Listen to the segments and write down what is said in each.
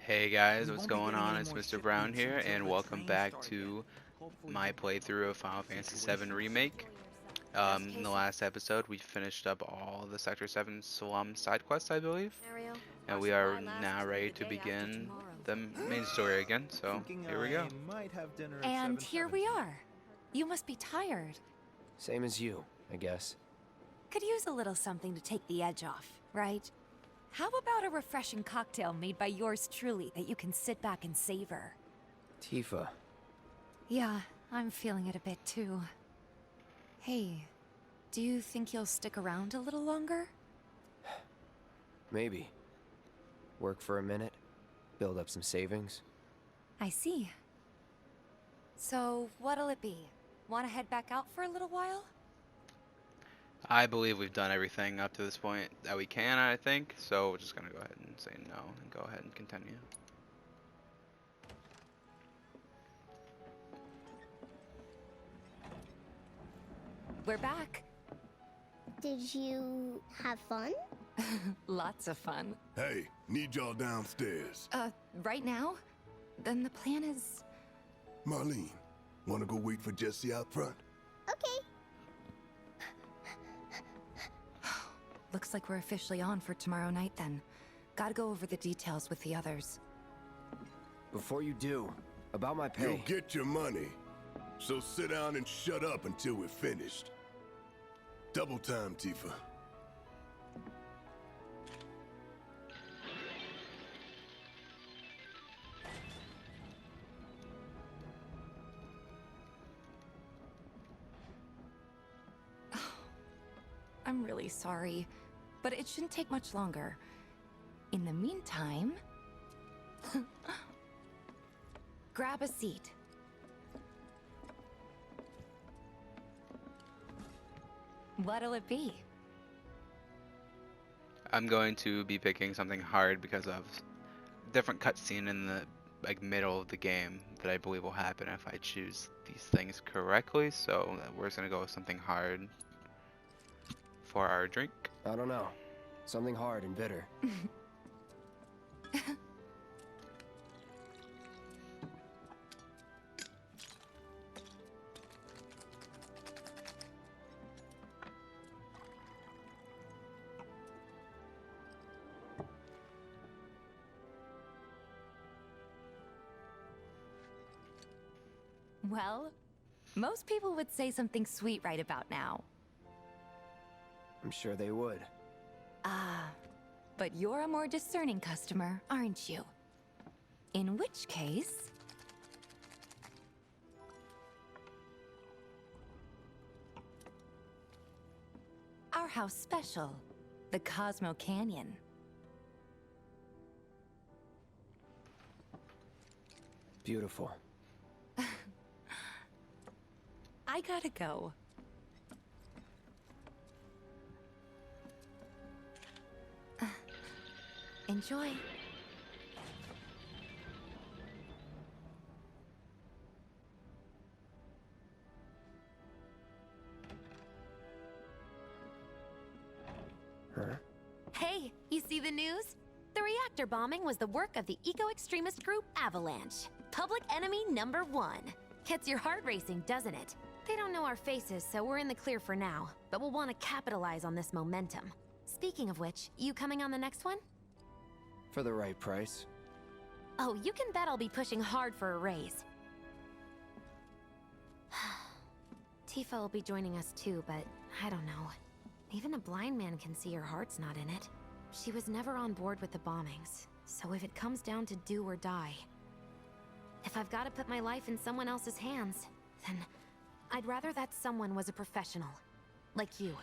Hey guys, what's going on? It's Mr. Brown here, and welcome back to my playthrough of Final Fantasy VII Remake. In the last episode, we finished up all the Sector 7 Slum side quests, I believe, and we are now ready to begin the main story again, so here we go. And here we are. You must be tired. Same as you, I guess. Could use a little something to take the edge off, right? How about a refreshing cocktail made by yours truly that you can sit back and savor? Tifa. Yeah, I'm feeling it a bit too. Hey, do you think you'll stick around a little longer? Maybe. Work for a minute, build up some savings. I see. So, what'll it be? Want to head back out for a little while? I believe we've done everything up to this point that we can, I think, so we're just gonna go ahead and say no and go ahead and continue. We're back. Did you have fun? Lots of fun. Hey, need y'all downstairs. Right now? Then the plan is... Marlene, wanna go wait for Jesse out front? Okay. Looks like we're officially on for tomorrow night then. Gotta go over the details with the others. Before you do, about my pay. You'll get your money. So sit down and shut up until we're finished. Double time, Tifa. I'm really sorry, but it shouldn't take much longer. In the meantime... grab a seat. What'll it be? I'm going to be picking something hard because of different cutscene in the middle of the game that I believe will happen if I choose these things correctly, so we're just gonna go with something hard for our drink. I don't know. Something hard and bitter. Well, most people would say something sweet right about now. I'm sure they would. Ah, but you're a more discerning customer, aren't you? In which case... our house special, the Cosmo Canyon. Beautiful. I gotta go. Enjoy. Huh? Hey, you see the news? The reactor bombing was the work of the eco-extremist group Avalanche. Public enemy number one. Gets your heart racing, doesn't it? They don't know our faces, so we're in the clear for now. But we'll want to capitalize on this momentum. Speaking of which, you coming on the next one? For the right price. Oh, you can bet I'll be pushing hard for a raise. Tifa will be joining us too, but I don't know. Even a blind man can see her heart's not in it. She was never on board with the bombings, so if it comes down to do or die... if I've got to put my life in someone else's hands, then I'd rather that someone was a professional. Like you.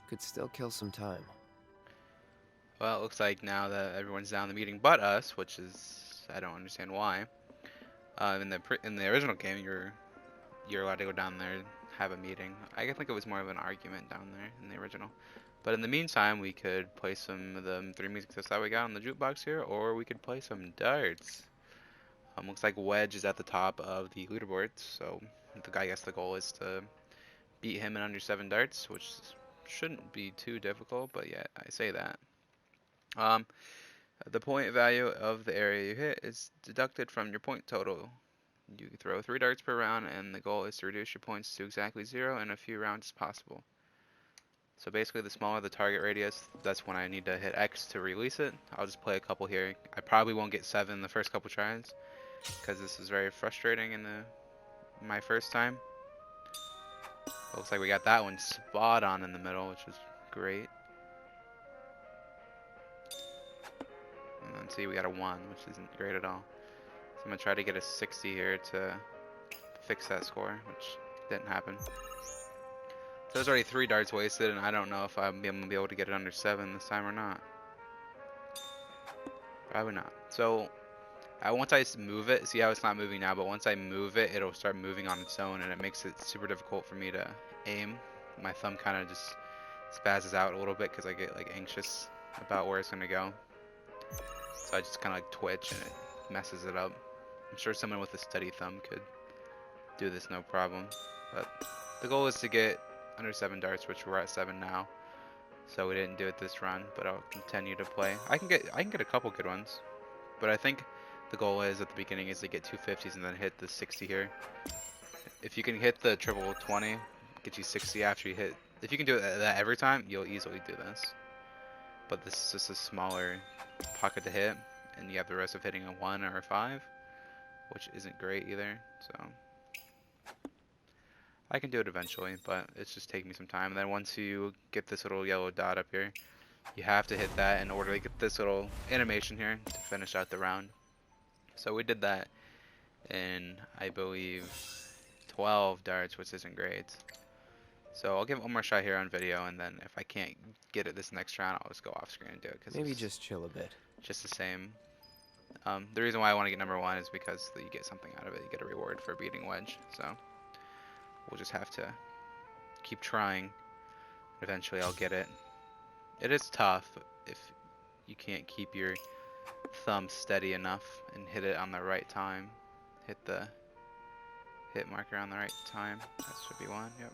Could still kill some time. Well, it looks like now that everyone's down in the meeting but us, which is, I don't understand why. In the original game, you're allowed to go down there and have a meeting. I think it was more of an argument down there in the original. But in the meantime, we could play some of the 3 music discs that we got on the jukebox here, or we could play some darts. Looks like Wedge is at the top of the leaderboard, so I guess the goal is to beat him in under 7 darts, which shouldn't be too difficult, but yet I say that. Um, the point value of the area you hit is deducted from your point total. You can throw 3 darts per round, and the goal is to reduce your points to exactly 0 in a few rounds as possible. So basically, the smaller the target radius, that's when I need to hit X to release it. I'll just play a couple here. I probably won't get 7 the first couple tries, because this is very frustrating in my first time. Looks like we got that one spot on in the middle, which is great. And then see, we got a 1, which isn't great at all. So I'm going to try to get a 60 here to fix that score, which didn't happen. So there's already 3 darts wasted, and I don't know if I'm going to be able to get it under 7 this time or not. Probably not. So once I move it, see how it's not moving now, but once I move it, it'll start moving on its own, and it makes it super difficult for me to aim. My thumb kind of just spazzes out a little bit because I get like anxious about where it's going to go. So I just kind of like twitch, and it messes it up. I'm sure someone with a steady thumb could do this no problem, but the goal is to get under 7 darts, which we're at 7 now. So we didn't do it this run, but I'll continue to play. I can get a couple good ones, but I think the goal is at the beginning is to get 250s and then hit the 60 here. If you can hit the triple 20, get you 60 after you hit. If you can do that every time, you'll easily do this. But this is just a smaller pocket to hit, and you have the risk of hitting a 1 or a 5, which isn't great either. So I can do it eventually, but it's just taking me some time. And then once you get this little yellow dot up here, you have to hit that in order to get this little animation here to finish out the round. So we did that in, I believe, 12 darts, which isn't great. So I'll give it one more shot here on video, and then if I can't get it this next round, I'll just go off screen and do it. Cause Maybe just chill a bit. just the same. The reason why I want to get number 1 is because you get something out of it. You get a reward for beating Wedge. So we'll just have to keep trying. Eventually I'll get it. It is tough if you can't keep your thumb steady enough and hit it on the right time. Hit the hit marker on the right time. That should be 1. Yep. I'm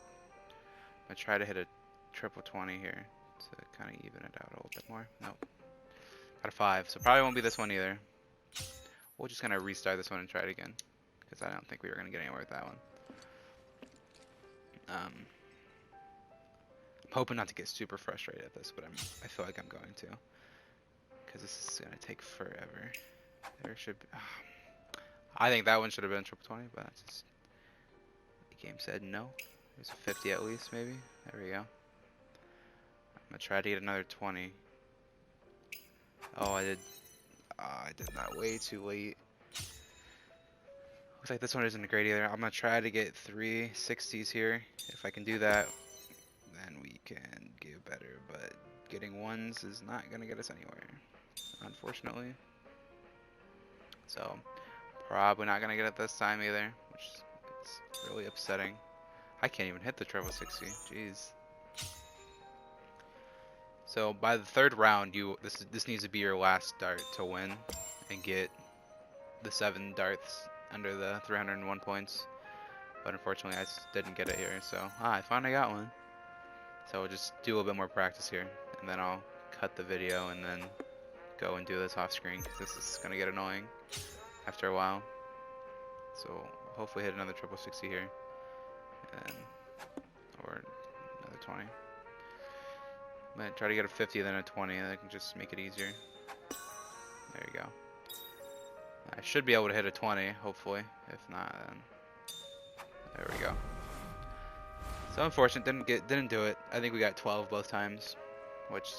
gonna try to hit a triple 20 here to kind of even it out a little bit more. Nope. Got a 5, so probably won't be this one either. We're just gonna restart this one and try it again, because I don't think we were gonna get anywhere with that one. I'm hoping not to get super frustrated at this, but I feel like I'm going to, because this is gonna take forever. There should be, I think that one should have been triple 20, but that's just, the game said no. There's a 50 at least, maybe. There we go. I'm gonna try to get another 20. Oh, I did that way too late. Looks like this one isn't great either. I'm gonna try to get 3 60s here. If I can do that, then we can get better. But getting 1s is not gonna get us anywhere, unfortunately. So probably not gonna get it this time either, which is really upsetting. I can't even hit the triple 60. Jeez. So by the 3rd round, this needs to be your last dart to win and get the 7 darts under the 301 points. But unfortunately, I just didn't get it here. So I finally got one. So we'll just do a little bit more practice here, and then I'll cut the video and then go and do this off screen, because this is gonna get annoying after a while. So hopefully hit another triple 60 here, and or another 20. I'm gonna try to get a 50, then a 20, and I can just make it easier. There you go. I should be able to hit a 20, hopefully. If not, then there we go. So unfortunate, didn't do it. I think we got 12 both times, which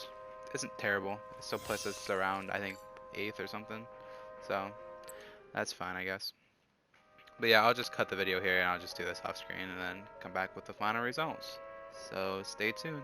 isn't terrible. It still puts us around, I think, 8th or something. So that's fine, I guess. But yeah, I'll just cut the video here and I'll just do this off screen and then come back with the final results. So stay tuned.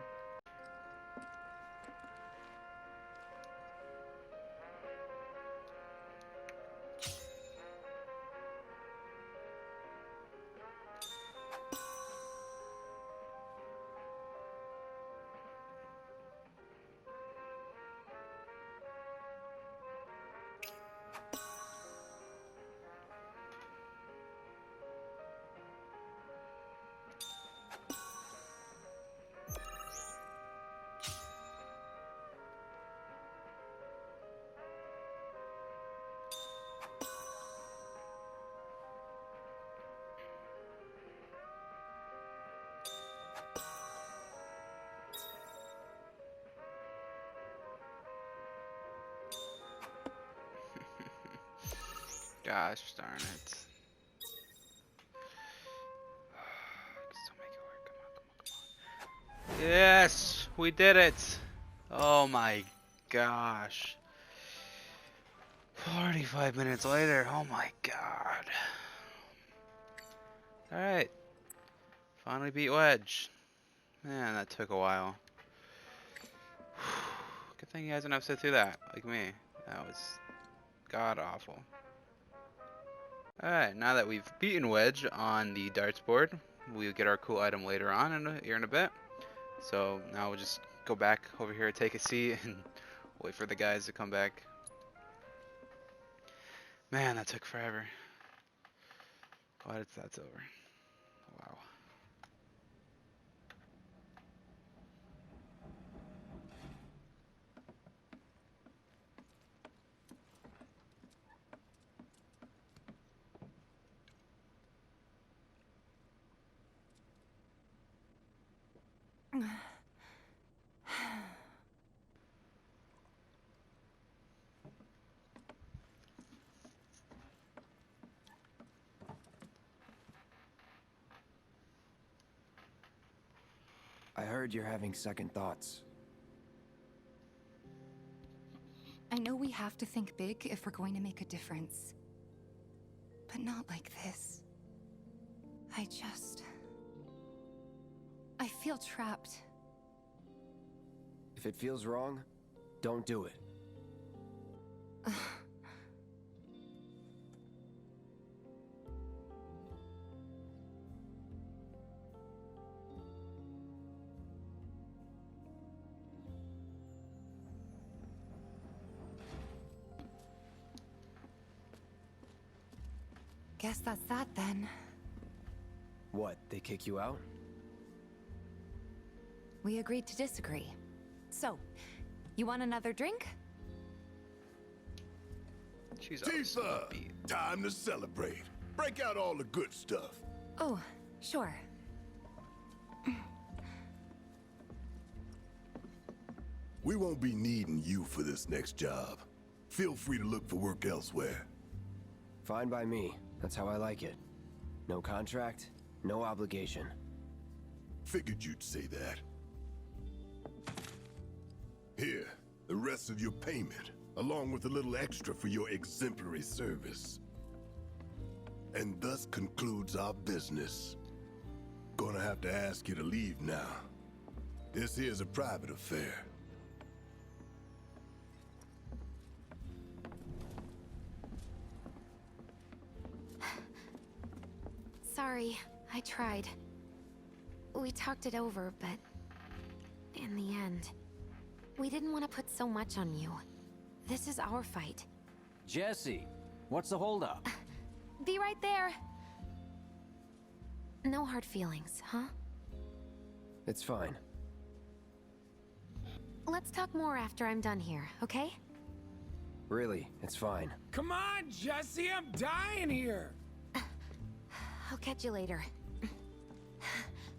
Gosh darn it. Still make it work. Come on. Yes, we did it. Oh my gosh. 45 minutes later. Oh my god. Alright. Finally beat Wedge. Man, that took a while. Good thing you guys didn't have to sit through that, like me. That was god awful. Alright, now that we've beaten Wedge on the darts board, we'll get our cool item later on here in a bit. So now we'll just go back over here, take a seat, and wait for the guys to come back. Man, that took forever. Glad that's over. Wow. I heard you're having second thoughts. I know we have to think big if we're going to make a difference. But not like this. I feel trapped. If it feels wrong, don't do it. Guess that's that then. What, they kick you out? We agreed to disagree. So, you want another drink? She's always so Tifa, upbeat. time to celebrate. Break out all the good stuff. Oh, sure. We won't be needing you for this next job. Feel free to look for work elsewhere. Fine by me. That's how I like it. No contract, no obligation. Figured you'd say that. Here, the rest of your payment, along with a little extra for your exemplary service. And thus concludes our business. Gonna have to ask you to leave now. This here's a private affair. Sorry, I tried. We talked it over, but in the end, we didn't want to put so much on you. This is our fight. Jesse, what's the holdup? Be right there. No hard feelings, huh? It's fine. Let's talk more after I'm done here, okay? Really, it's fine. Come on, Jesse, I'm dying here. I'll catch you later.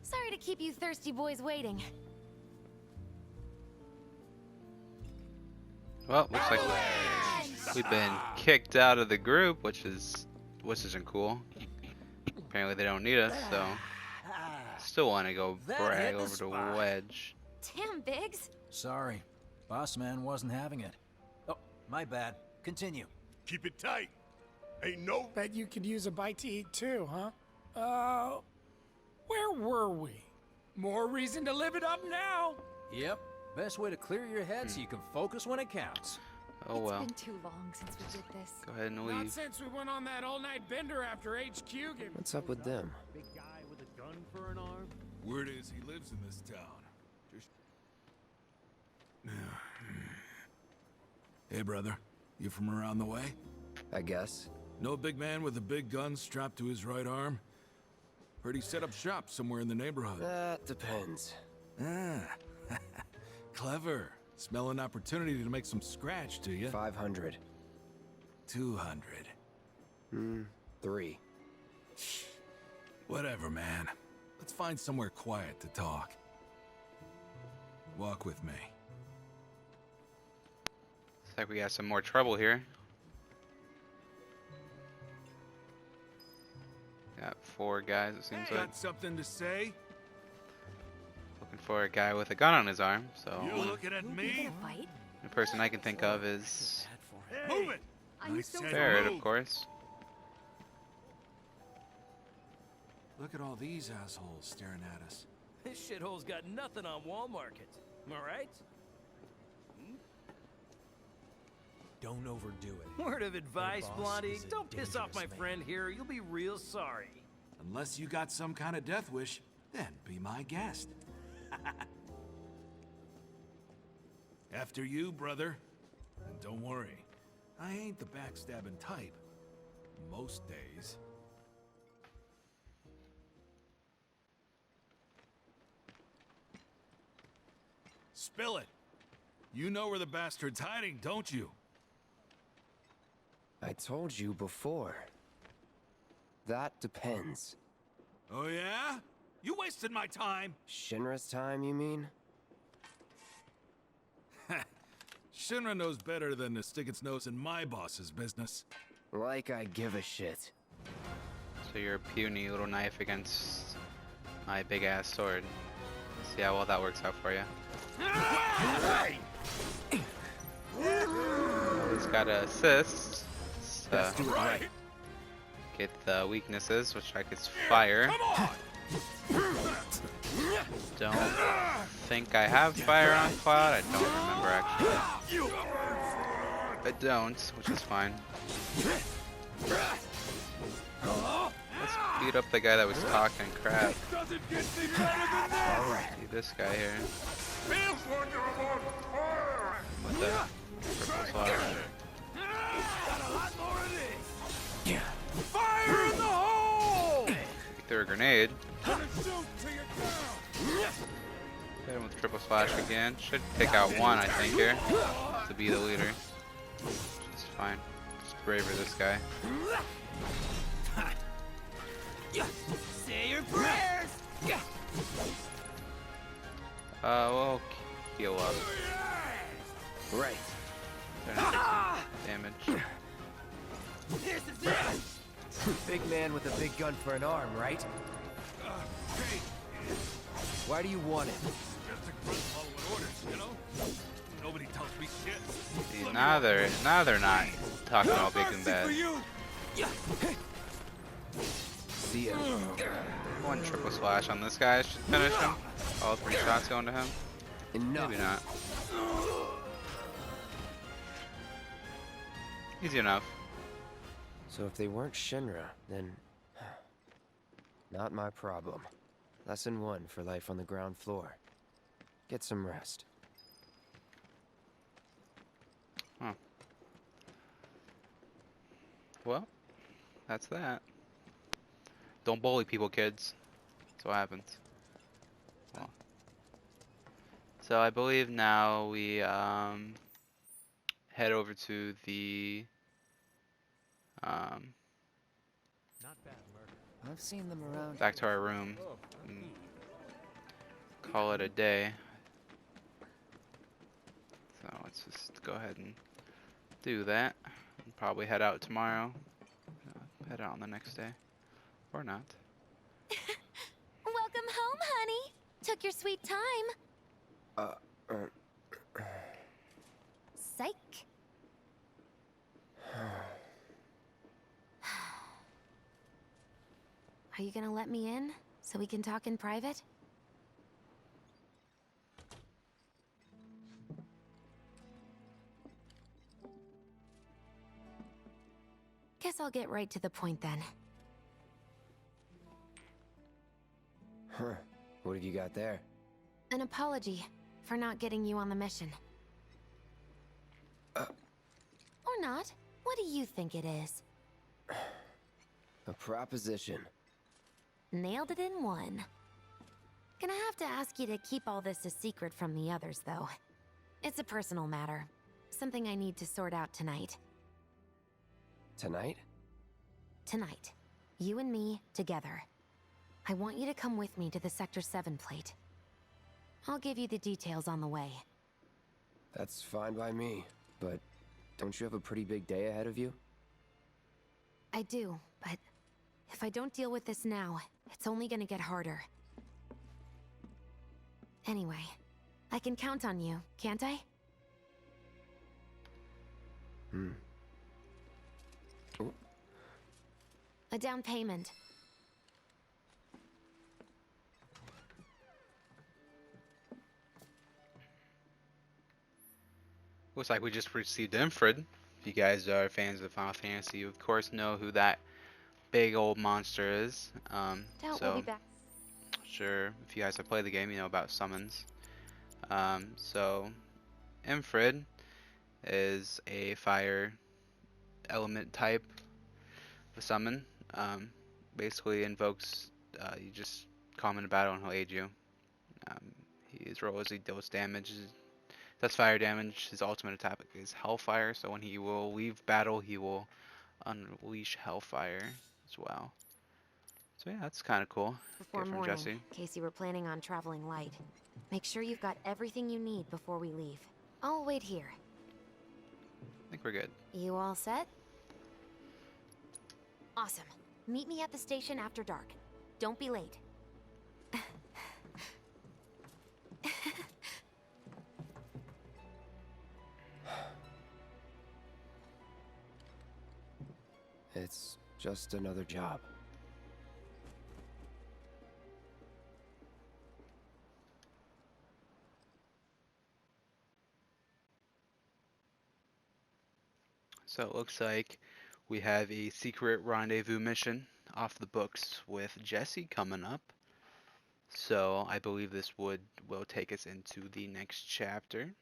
Sorry to keep you thirsty boys waiting. Well, looks like we've been kicked out of the group, which isn't cool. Apparently they don't need us, so still want to go brag over to Wedge. Damn, Biggs. Sorry, boss man wasn't having it. Oh, my bad. Continue. Keep it tight. Ain't no... Bet you could use a bite to eat too, huh? Where were we? More reason to live it up now. Yep, best way to clear your head so you can focus when it counts. Oh well. It's been too long since we did this. Go ahead and Not leave. since we went on that all-night bender after HQ gave... What's up with them? Big guy with a gun for an arm? Word is he lives in this town. Hey, brother. You from around the way? I guess. No big man with a big gun strapped to his right arm? Heard he set up shop somewhere in the neighborhood. That depends. Ah, clever. Smell an opportunity to make some scratch, do you? 500. 200. 3. Whatever, man. Let's find somewhere quiet to talk. Walk with me. Looks like we got some more trouble here. Got 4 guys, it seems like. Got something to say? Looking for a guy with a gun on his arm, so You looking at me? Fight? the person I can think of is Move it! I'm so Barrett, of course. Look at all these assholes staring at us. This shithole's got nothing on Wall Market. Am I right? Don't overdo it. Word of advice, boss Blondie. is a Don't piss off my dangerous man. friend here. You'll be real sorry. Unless you got some kind of death wish, then be my guest. After you, brother. And don't worry, I ain't the backstabbing type. Most days. Spill it. You know where the bastard's hiding, don't you? I told you before. That depends. Oh yeah? You wasted my time. Shinra's time, you mean? Shinra knows better than to stick its nose in my boss's business. Like I give a shit. So your puny little knife against my big ass sword. See how well that works out for you. He's got to assist. Let's do it right. Get the weaknesses, which I could fire. Don't think I have fire on Cloud. I don't remember actually. I don't, which is fine. Let's beat up the guy that was talking crap. Alright. See this guy here. With the triple slash. Fire in the hole! He threw a grenade. Hit him with triple slash again. Should take out one, I think, here. To be the leader. Just fine. Just braver this guy. Say your prayers! We'll heal up. Right. Damage. Big man with a big gun for an arm, right? Why do you want it? Just a grunt following orders, you know? Nobody tells me shit. See, now they're not talking all big and bad. See ya. One triple slash on this guy should finish him. All 3 shots going to him. Enough. Maybe not. Easy enough. So if they weren't Shinra, then... not my problem. Lesson 1 for life on the ground floor. Get some rest. Huh. Well, that's that. Don't bully people, kids. That's what happens. Well. So I believe now we head over to the Not bad, murder. I've seen them around. back to our room and call it a day. So let's just go ahead and do that. And probably head out tomorrow. Head out on the next day. Or not. Welcome home, honey. Took your sweet time. Psych. Are you gonna let me in so we can talk in private? Guess I'll get right to the point then. Huh. What have you got there? An apology for not getting you on the mission. Or not. What do you think it is? A proposition. Nailed it in one. Gonna have to ask you to keep all this a secret from the others, though. It's a personal matter. Something I need to sort out tonight. Tonight? Tonight. You and me, together. I want you to come with me to the Sector 7 plate. I'll give you the details on the way. That's fine by me, but don't you have a pretty big day ahead of you? I do, but If I don't deal with this now, it's only gonna get harder. Anyway, I can count on you, can't I? A down payment. Looks like we just received Infrid. If you guys are fans of Final Fantasy, you of course know who that big old monster is. We'll be back. Sure, if you guys have played the game, you know about summons. So Infrid is a fire element type of summon. Basically invokes, you just call him in a battle and he'll aid you. His role is he deals damage, does fire damage. His ultimate attack is Hellfire, so when he will leave battle, he will unleash Hellfire as well. So yeah, that's kind of cool. Before From morning, Jesse. in case you were planning on traveling light. Make sure you've got everything you need before we leave. I'll wait here. I think we're good. You all set? Awesome. Meet me at the station after dark. Don't be late. It's just another job. So it looks like we have a secret rendezvous mission off the books with Jesse coming up. So I believe this will take us into the next chapter.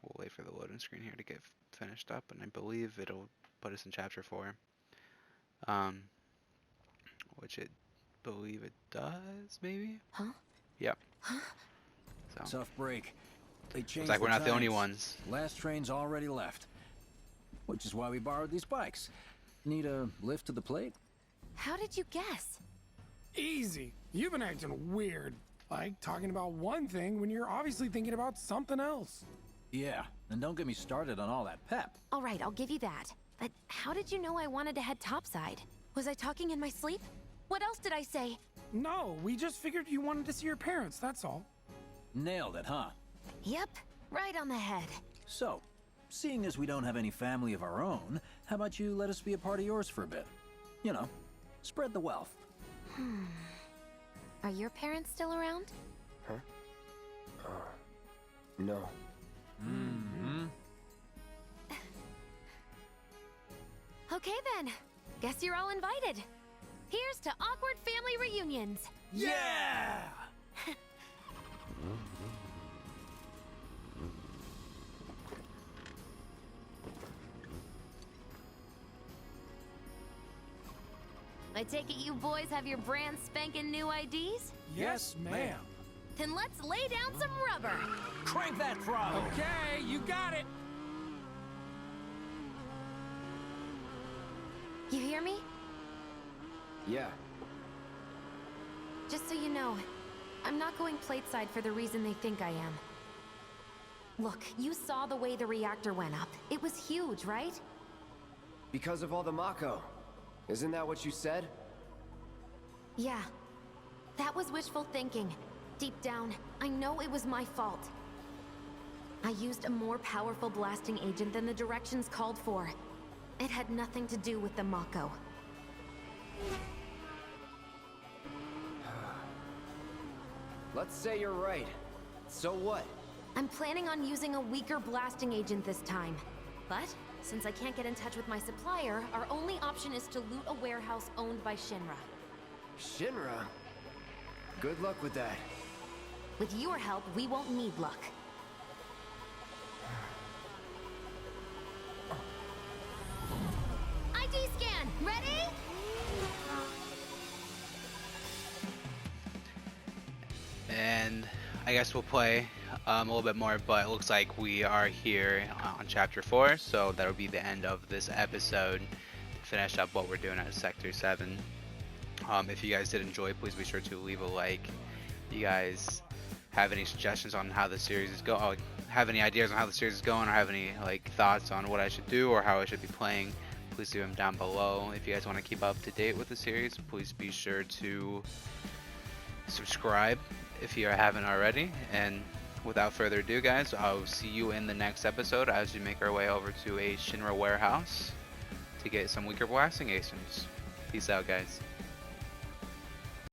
We'll wait for the loading screen here to get finished up, and I believe it'll put us in chapter 4. Which it believe it does, maybe? Huh? Yep. Huh? So Tough break. They changed looks like we're not the only times. ones. Last train's already left. Which is why we borrowed these bikes. Need a lift to the plate? How did you guess? Easy. You've been acting weird. Like talking about one thing when you're obviously thinking about something else. Yeah, and don't get me started on all that pep. All right, I'll give you that. But how did you know I wanted to head topside? Was I talking in my sleep? What else did I say? No, we just figured you wanted to see your parents, that's all. Nailed it, huh? Yep, right on the head. So, seeing as we don't have any family of our own, how about you let us be a part of yours for a bit? You know, spread the wealth. Are your parents still around? Huh? No. Okay then. Guess you're all invited. Here's to awkward family reunions. Yeah! I take it you boys have your brand spanking new IDs? Yes, ma'am. Then let's lay down some rubber. Crank that throttle! Okay, you got it. You hear me? Yeah. Just so you know, I'm not going plateside for the reason they think I am. Look, you saw the way the reactor went up. It was huge, right? Because of all the Mako. Isn't that what you said? Yeah. That was wishful thinking. Deep down, I know it was my fault. I used a more powerful blasting agent than the directions called for. It had nothing to do with the Mako. Let's say you're right. So what? I'm planning on using a weaker blasting agent this time. But, since I can't get in touch with my supplier, our only option is to loot a warehouse owned by Shinra. Shinra? Good luck with that. With your help, we won't need luck. ID scan, ready? And I guess we'll play a little bit more, but it looks like we are here on chapter 4, so that'll be the end of this episode to finish up what we're doing at Sector 7. If you guys did enjoy, please be sure to leave a like. If you guys have any suggestions on how the series is going, have any ideas on how the series is going, or have any like thoughts on what I should do or how I should be playing, please leave them down below. If you guys want to keep up to date with the series, please be sure to subscribe if you haven't already. And without further ado, guys, I'll see you in the next episode as we make our way over to a Shinra warehouse to get some weaker blasting items. Peace out, guys.